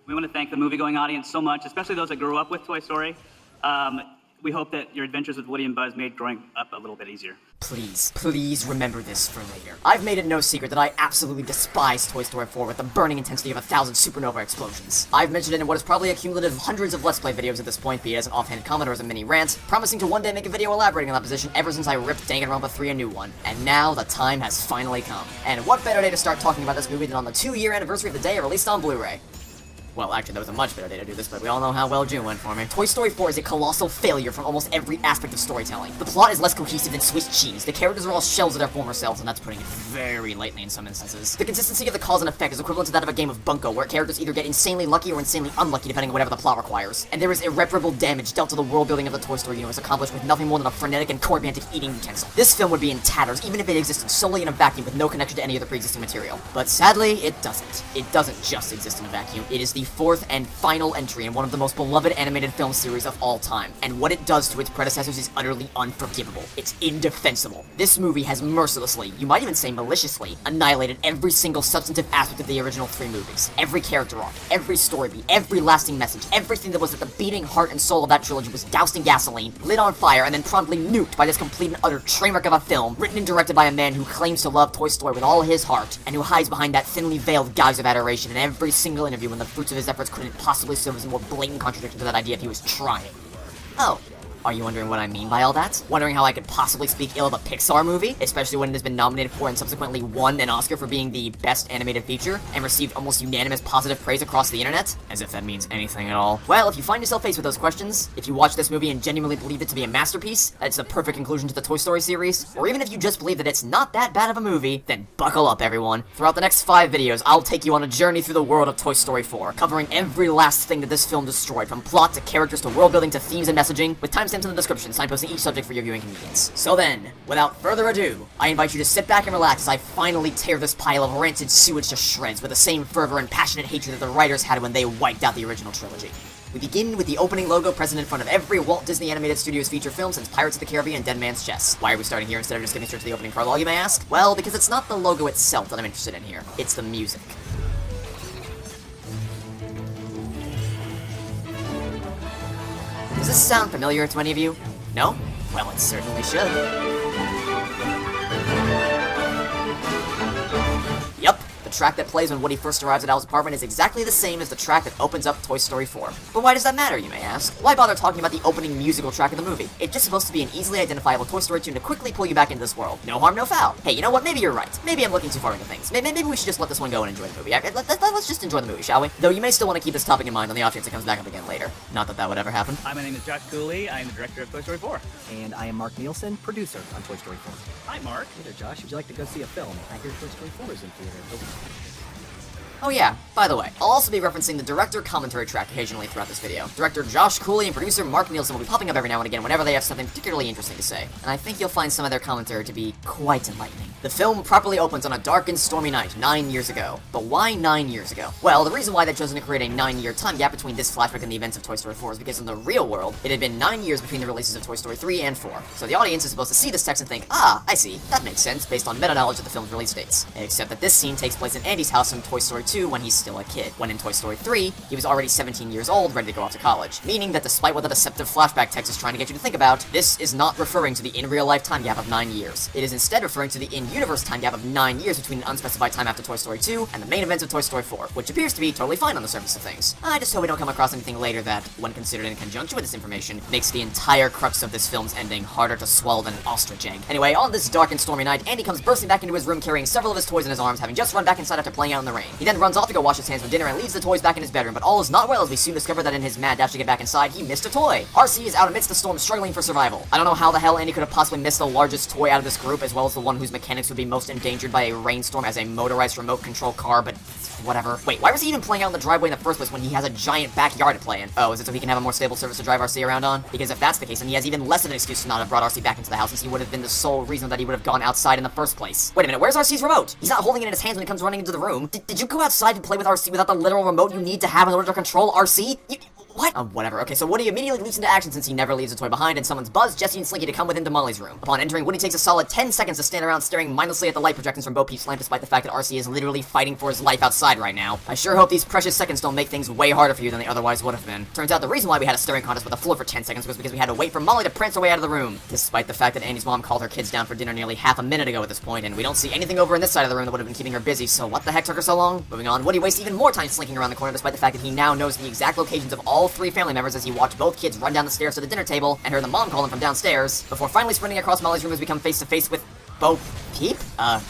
We want to thank the movie-going audience so much, especially those that grew up with Toy Story. We hope that your adventures with Woody and Buzz made growing up a little bit easier. Please remember this for later. I've made it no secret that I absolutely despise Toy Story 4 with the burning intensity of 1,000 supernova explosions. I've mentioned it in what is probably a cumulative hundreds of Let's Play videos at this point, be it as an offhand comment or as a mini rant, promising to one day make a video elaborating on that position ever since I ripped Danganronpa 3 a new one. And now the time has finally come. And what better day to start talking about this movie than on the 2-year anniversary of the day it released on Blu-ray. Well, actually, that was a much better day to do this, but we all know how well June went for me. Toy Story 4 is a colossal failure from almost every aspect of storytelling. The plot is less cohesive than Swiss cheese, the characters are all shells of their former selves, and that's putting it very lightly in some instances. The consistency of the cause and effect is equivalent to that of a game of bunco, where characters either get insanely lucky or insanely unlucky depending on whatever the plot requires. And there is irreparable damage dealt to the world building of the Toy Story universe accomplished with nothing more than a frenetic and choreographic eating utensil. This film would be in tatters, even if it existed solely in a vacuum with no connection to any of the pre-existing material. But sadly, it doesn't. It doesn't just exist in a vacuum. It is the fourth and final entry in one of the most beloved animated film series of all time, and what it does to its predecessors is utterly unforgivable. It's indefensible. This movie has mercilessly, you might even say maliciously, annihilated every single substantive aspect of the original 3 movies. Every character arc, every story beat, every lasting message, everything that was at the beating heart and soul of that trilogy was doused in gasoline, lit on fire, and then promptly nuked by this complete and utter trainwreck of a film, written and directed by a man who claims to love Toy Story with all his heart, and who hides behind that thinly veiled guise of adoration in every single interview when the fruits of his efforts couldn't possibly serve as a more blatant contradiction to that idea if he was trying. Oh. Are you wondering what I mean by all that? Wondering how I could possibly speak ill of a Pixar movie? Especially when it has been nominated for and subsequently won an Oscar for being the best animated feature, and received almost unanimous positive praise across the internet? As if that means anything at all. Well, if you find yourself faced with those questions, if you watch this movie and genuinely believe it to be a masterpiece, that it's the perfect conclusion to the Toy Story series, or even if you just believe that it's not that bad of a movie, then buckle up, everyone. Throughout the next 5 videos, I'll take you on a journey through the world of Toy Story 4, covering every last thing that this film destroyed, from plot to characters to world building to themes and messaging, with timestamps in the description, signposting each subject for your viewing convenience. So then, without further ado, I invite you to sit back and relax as I finally tear this pile of rancid sewage to shreds with the same fervor and passionate hatred that the writers had when they wiped out the original trilogy. We begin with the opening logo present in front of every Walt Disney Animated Studios feature film since Pirates of the Caribbean and Dead Man's Chest. Why are we starting here instead of just getting straight to the opening prologue, you may ask? Well, because it's not the logo itself that I'm interested in here. It's the music. Does this sound familiar to any of you? No? Well, it certainly should. Yup. The track that plays when Woody first arrives at Al's apartment is exactly the same as the track that opens up Toy Story 4. But why does that matter, you may ask? Why bother talking about the opening musical track of the movie? It's just supposed to be an easily identifiable Toy Story tune to quickly pull you back into this world. No harm, no foul. Hey, you know what? Maybe you're right. Maybe I'm looking too far into things. Maybe we should just let this one go and enjoy the movie. Let's just enjoy the movie, shall we? Though you may still want to keep this topic in mind on the off chance it comes back up again later. Not that that would ever happen. Hi, my name is Josh Cooley. I'm the director of Toy Story 4. And I am Mark Nielsen, producer on Toy Story 4. Hi, Mark. Hey there, Josh. Would you like to go see a film? I hear Toy Story 4 is in theater. Oh yeah, by the way, I'll also be referencing the director commentary track occasionally throughout this video. Director Josh Cooley and producer Mark Nielsen will be popping up every now and again whenever they have something particularly interesting to say, and I think you'll find some of their commentary to be quite enlightening. The film properly opens on a dark and stormy night 9 years ago. But why 9 years ago? Well, the reason why they've chosen to create a 9-year time gap between this flashback and the events of Toy Story 4 is because in the real world, it had been 9 years between the releases of Toy Story 3 and 4. So the audience is supposed to see this text and think, ah, I see, that makes sense, based on meta-knowledge of the film's release dates. Except that this scene takes place in Andy's house in Toy Story 2 when he's still a kid, when in Toy Story 3, he was already 17 years old, ready to go off to college. Meaning that despite what the deceptive flashback text is trying to get you to think about, this is not referring to the in-real-life time gap of 9 years. It is instead referring to the in-universe time gap of 9 years between an unspecified time after Toy Story 2 and the main events of Toy Story 4, which appears to be totally fine on the surface of things. I just hope we don't come across anything later that, when considered in conjunction with this information, makes the entire crux of this film's ending harder to swallow than an ostrich egg. Anyway, on this dark and stormy night, Andy comes bursting back into his room carrying several of his toys in his arms, having just run back inside after playing out in the rain. He then runs off to go wash his hands for dinner and leaves the toys back in his bedroom, but all is not well as we soon discover that in his mad dash to get back inside, he missed a toy. RC is out amidst the storm struggling for survival. I don't know how the hell Andy could have possibly missed the largest toy out of this group, as well as the one whose mechanics would be most endangered by a rainstorm as a motorized remote control car, but whatever. Wait, why was he even playing out in the driveway in the first place when he has a giant backyard to play in? Oh, is it so he can have a more stable surface to drive RC around on? Because if that's the case, then he has even less of an excuse to not have brought RC back into the house, since he would have been the sole reason that he would have gone outside in the first place. Wait a minute, where's RC's remote? He's not holding it in his hands when he comes running into the room. Did you go outside to play with RC without the literal remote you need to have in order to control RC? What? Whatever. Okay, so Woody immediately leaps into action since he never leaves a toy behind and summons Buzz, Jessie, and Slinky to come with him to Molly's room. Upon entering, Woody takes a solid 10 seconds to stand around staring mindlessly at the light projections from Bo Peep's lamp despite the fact that RC is literally fighting for his life outside right now. I sure hope these precious seconds don't make things way harder for you than they otherwise would have been. Turns out the reason why we had a staring contest with the floor for 10 seconds was because we had to wait for Molly to prance her way out of the room. Despite the fact that Andy's mom called her kids down for dinner nearly half a minute ago at this point, and we don't see anything over in this side of the room that would have been keeping her busy, so what the heck took her so long? Moving on, Woody wastes even more time slinking around the corner despite the fact that he now knows the exact locations of all 3 family members as he watched both kids run down the stairs to the dinner table and heard the mom call him from downstairs, before finally sprinting across Molly's room as we come face to face with Bo Peep?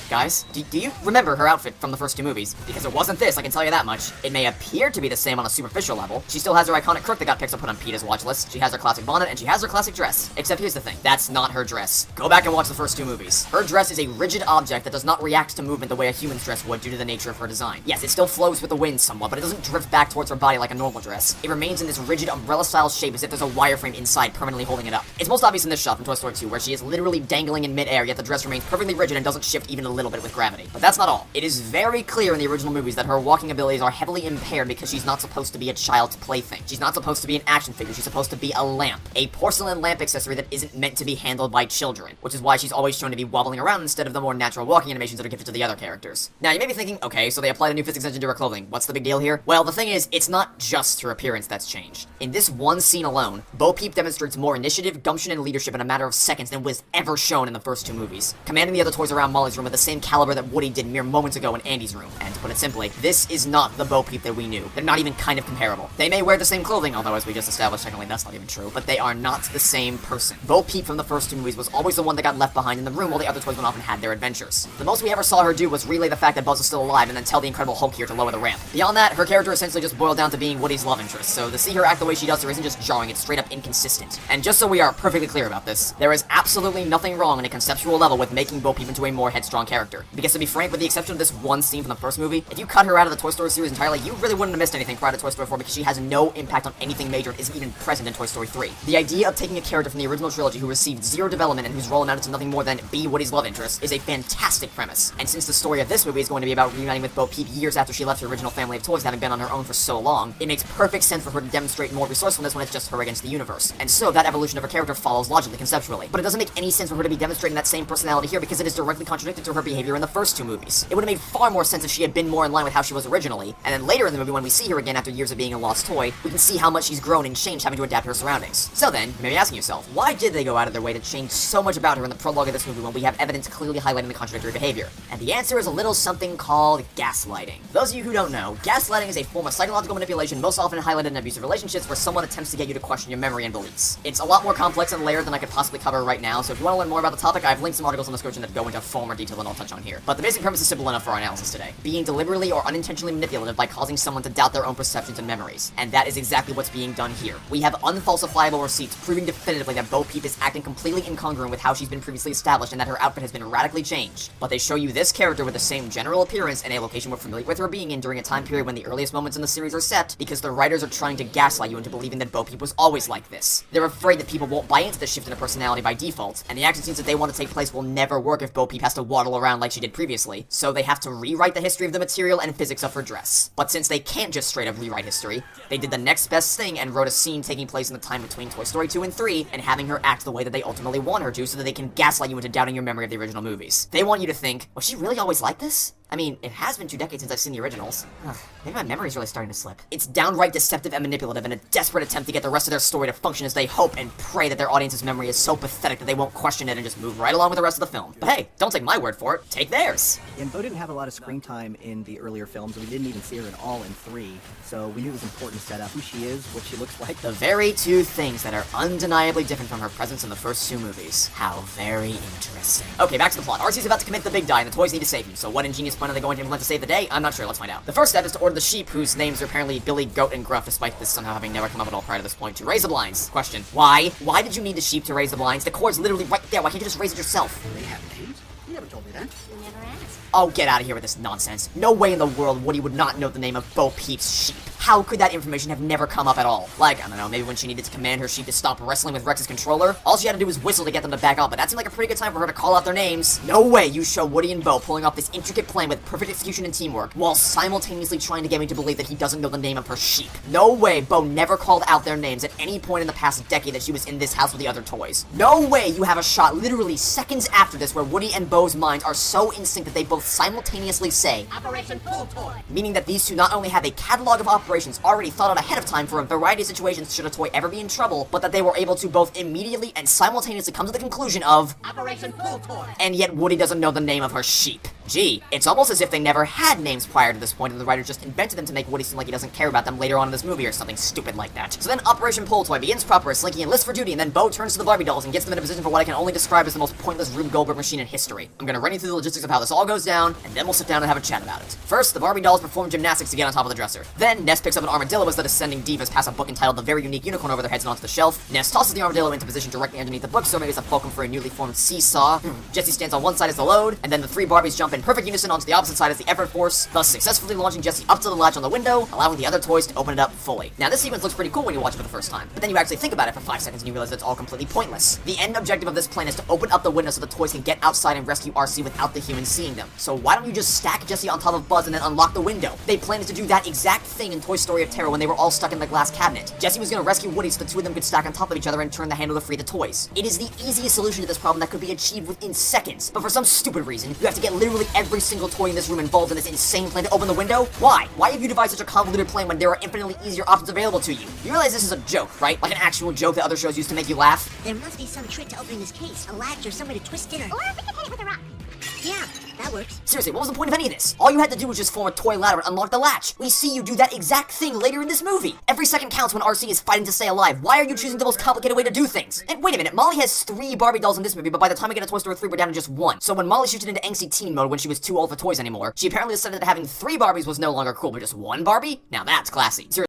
Guys, do you remember her outfit from the first 2 movies? Because it wasn't this, I can tell you that much. It may appear to be the same on a superficial level. She still has her iconic crook that got Pixar put on Peter's watch list. She has her classic bonnet, and she has her classic dress. Except here's the thing, that's not her dress. Go back and watch the first 2 movies. Her dress is a rigid object that does not react to movement the way a human's dress would due to the nature of her design. Yes, it still flows with the wind somewhat, but it doesn't drift back towards her body like a normal dress. It remains in this rigid umbrella-style shape as if there's a wireframe inside permanently holding it up. It's most obvious in this shot from Toy Story 2, where she is literally dangling in midair, yet the dress remains perfectly rigid and doesn't shift even a little bit with gravity. But that's not all. It is very clear in the original movies that her walking abilities are heavily impaired because she's not supposed to be a child's plaything. She's not supposed to be an action figure, she's supposed to be a lamp. A porcelain lamp accessory that isn't meant to be handled by children, which is why she's always shown to be wobbling around instead of the more natural walking animations that are gifted to the other characters. Now, you may be thinking, okay, so they applied a new physics engine to her clothing. What's the big deal here? Well, the thing is, it's not just her appearance that's changed. In this one scene alone, Bo Peep demonstrates more initiative, gumption, and leadership in a matter of seconds than was ever shown in the first 2 movies, commanding the other toys around Molly's room with the same caliber that Woody did mere moments ago in Andy's room. And to put it simply, this is not the Bo Peep that we knew. They're not even kind of comparable. They may wear the same clothing, although as we just established, technically that's not even true, but they are not the same person. Bo Peep from the first 2 movies was always the one that got left behind in the room while the other toys went off and had their adventures. The most we ever saw her do was relay the fact that Buzz was still alive and then tell the Incredible Hulk here to lower the ramp. Beyond that, her character essentially just boiled down to being Woody's love interest, so to see her act the way she does here isn't just jarring, it's straight up inconsistent. And just so we are perfectly clear about this, there is absolutely nothing wrong on a conceptual level with making Bo Peep into a more headstrong character. Because to be frank, with the exception of this one scene from the first movie, if you cut her out of the Toy Story series entirely, you really wouldn't have missed anything prior to Toy Story 4 because she has no impact on anything major and isn't even present in Toy Story 3. The idea of taking a character from the original trilogy who received 0 development and whose role amounted to nothing more than be Woody's love interest is a fantastic premise. And since the story of this movie is going to be about reuniting with Bo Peep years after she left her original family of toys having been on her own for so long, it makes perfect sense for her to demonstrate more resourcefulness when it's just her against the universe. And so that evolution of her character follows logically, conceptually. But it doesn't make any sense for her to be demonstrating that same personality here because it is directly contradicted to her behavior in the first 2 movies. It would have made far more sense if she had been more in line with how she was originally, and then later in the movie when we see her again after years of being a lost toy, we can see how much she's grown and changed having to adapt to her surroundings. So then, you may be asking yourself, why did they go out of their way to change so much about her in the prologue of this movie when we have evidence clearly highlighting the contradictory behavior? And the answer is a little something called gaslighting. For those of you who don't know, gaslighting is a form of psychological manipulation most often highlighted in abusive relationships where someone attempts to get you to question your memory and beliefs. It's a lot more complex and layered than I could possibly cover right now, so if you want to learn more about the topic, I have linked some articles in the description that go into far more detail than I'll touch on here. But the basic premise is simple enough for our analysis today. Being deliberately or unintentionally manipulative by causing someone to doubt their own perceptions and memories. And that is exactly what's being done here. We have unfalsifiable receipts proving definitively that Bo Peep is acting completely incongruent with how she's been previously established and that her outfit has been radically changed. But they show you this character with the same general appearance in a location we're familiar with her being in during a time period when the earliest moments in the series are set because the writers are trying to gaslight you into believing that Bo Peep was always like this. They're afraid that people won't buy into the shift in her personality by default, and the action scenes that they want to take place will never work if Bo Peep has to waddle around like she did previously, so they have to rewrite the history of the material and physics of her dress. But since they can't just straight up rewrite history, they did the next best thing and wrote a scene taking place in the time between Toy Story 2 and 3 and having her act the way that they ultimately want her to so that they can gaslight you into doubting your memory of the original movies. They want you to think, was she really always like this? I mean, it has been 2 decades since I've seen the originals. Maybe my memory's really starting to slip. It's downright deceptive and manipulative in a desperate attempt to get the rest of their story to function as they hope and pray that their audience's memory is so pathetic that they won't question it and just move right along with the rest of the film. But hey, don't take my word for it, take theirs! And Bo didn't have a lot of screen time in the earlier films, and we didn't even see her at all in 3, so we knew it was important to set up who she is, what she looks like. The very 2 things that are undeniably different from her presence in the first 2 movies. How very interesting. Okay, back to the plot. RC's about to commit the big die and the toys need to save him, so what ingenious plan are they going to implement to save the day? I'm not sure, let's find out. The first step is to order the sheep, whose names are apparently Billy, Goat, and Gruff, despite this somehow having never come up at all prior to this point, to raise the blinds. Question, why? Why did you need the sheep to raise the blinds? The cord's literally right there, why can't you just raise it yourself? They have names? You never told me that. You never asked. Oh, get out of here with this nonsense. No way in the world Woody would not know the name of Bo Peep's sheep. how could that information have never come up at all? Like, I don't know, maybe when she needed to command her sheep to stop wrestling with Rex's controller, all she had to do was whistle to get them to back off, but that seemed like a pretty good time for her to call out their names. No way you show Woody and Bo pulling off this intricate plan with perfect execution and teamwork, while simultaneously trying to get me to believe that he doesn't know the name of her sheep. No way Bo never called out their names at any point in the past decade that she was in this house with the other toys. No way you have a shot literally seconds after this where Woody and Bo's minds are so in sync that they both simultaneously say, Operation Pool Toy. meaning that these two not only have a catalog of operations already thought out ahead of time for a variety of situations should a toy ever be in trouble, but that they were able to both immediately and simultaneously come to the conclusion of, Operation Pool Toy. and yet Woody doesn't know the name of her sheep. Gee, it's almost as if they never had names prior to this point and the writer just invented them to make Woody seem like he doesn't care about them later on in this movie or something stupid like that. So then Operation Pull Toy begins proper as Slinky enlists for duty, and then Bo turns to the Barbie dolls and gets them in a position for what I can only describe as the most pointless Rube Goldberg machine in history. I'm gonna run you through the logistics of how this all goes down, and then we'll sit down and have a chat about it. First, the Barbie dolls perform gymnastics to get on top of the dresser. Then, Ness picks up an armadillo as the descending divas pass a book entitled The Very Unique Unicorn over their heads and onto the shelf. Ness tosses the armadillo into position directly underneath the book, serving as a fulcrum for a newly formed seesaw. Jessie stands on one side as the load, and then the three Barbies jump in perfect unison onto the opposite side as the effort force, thus successfully launching Jessie up to the latch on the window, allowing the other toys to open it up fully. Now, this sequence looks pretty cool when you watch it for the first time, but then you actually think about it for 5 seconds and you realize it's all completely pointless. The end objective of this plan is to open up the window so the toys can get outside and rescue RC without the humans seeing them. So why don't you just stack Jessie on top of Buzz and then unlock the window? They planned to do that exact thing in Toy Story of Terror when they were all stuck in the glass cabinet. Jessie was gonna rescue Woody so the two of them could stack on top of each other and turn the handle to free the toys. It is the easiest solution to this problem that could be achieved within seconds, but for some stupid reason, you have to get literally every single toy in this room involved in this insane plan to open the window? Why? Why have you devised such a convoluted plan when there are infinitely easier options available to you? You realize this is a joke, right? Like an actual joke that other shows use to make you laugh? There must be some trick to opening this case. A latch or some way to twist it or we can hit it with a rock. Yeah, that works. Seriously, what was the point of any of this? All you had to do was just form a toy ladder and unlock the latch. We see you do that exact thing later in this movie. Every second counts when RC is fighting to stay alive. Why are you choosing the most complicated way to do things? And wait a minute, Molly has 3 Barbie dolls in this movie, but by the time we get to Toy Story 3, we're down to just 1. So when Molly shifted into angsty teen mode when she was too old for toys anymore, she apparently decided that having 3 Barbies was no longer cool, but just 1 Barbie? Now that's classy. Seriously,